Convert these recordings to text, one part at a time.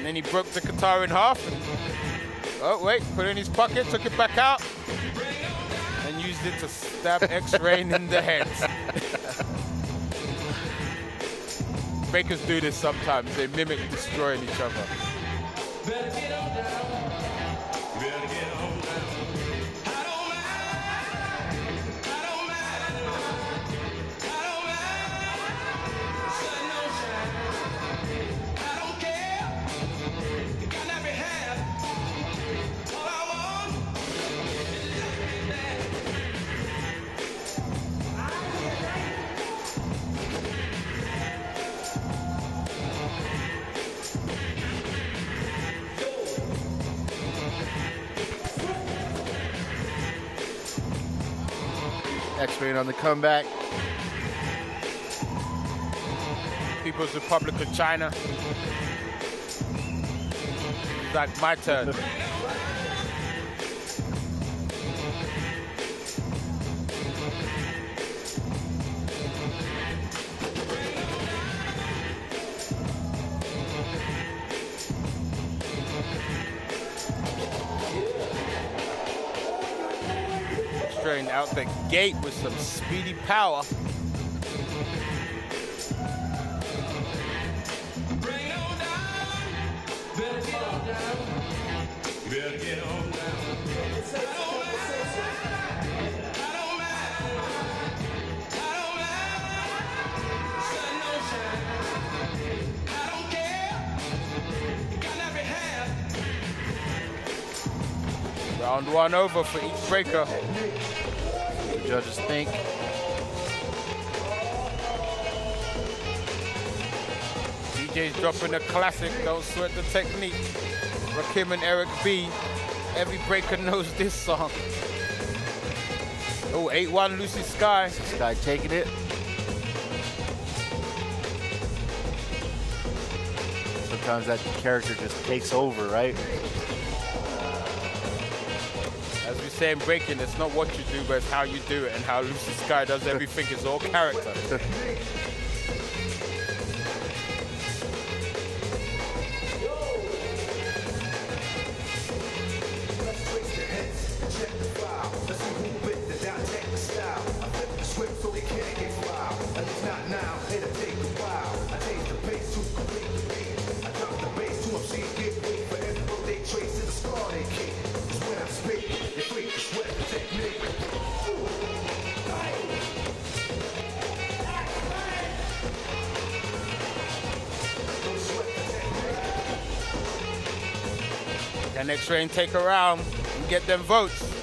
then he broke the guitar in half. And, oh, wait, put it in his pocket, took it back out, and used it to stab X-Rain in the head. Breakers do this sometimes. They mimic destroying each other. X-Rain on the comeback. People's Republic of China. It's like my turn. Out the gate with some speedy power. Round one over for each breaker. Judges think. DJ's dropping a classic, don't sweat the technique. Rakim and Eric B. Every breaker knows this song. Oh, 8-1 Lucy Sky. Sky taking it. Sometimes that character just takes over, right? As we say in breaking, it's not what you do, but it's how you do it, and how Lucy Sky does everything is all character. Can X-Rain take a round and get them votes?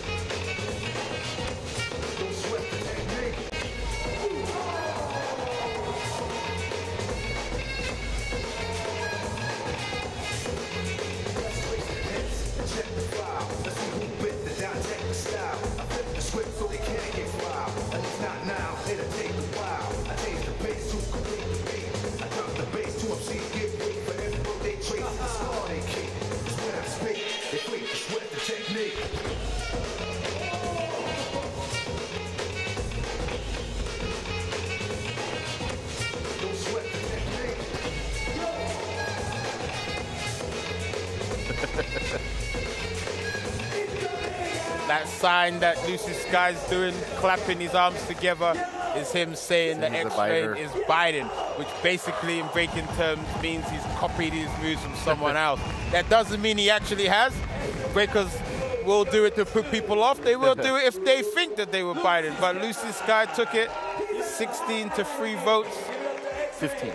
That sign that Lucy Sky's doing, clapping his arms together, is him saying that X-Rain is biting, which basically in breaking terms means he's copied his moves from someone else. That doesn't mean he actually has. Breakers will do it to put people off. They will do it if they think that they were biting. But Lucy Sky took it 16 to 3 votes. 15.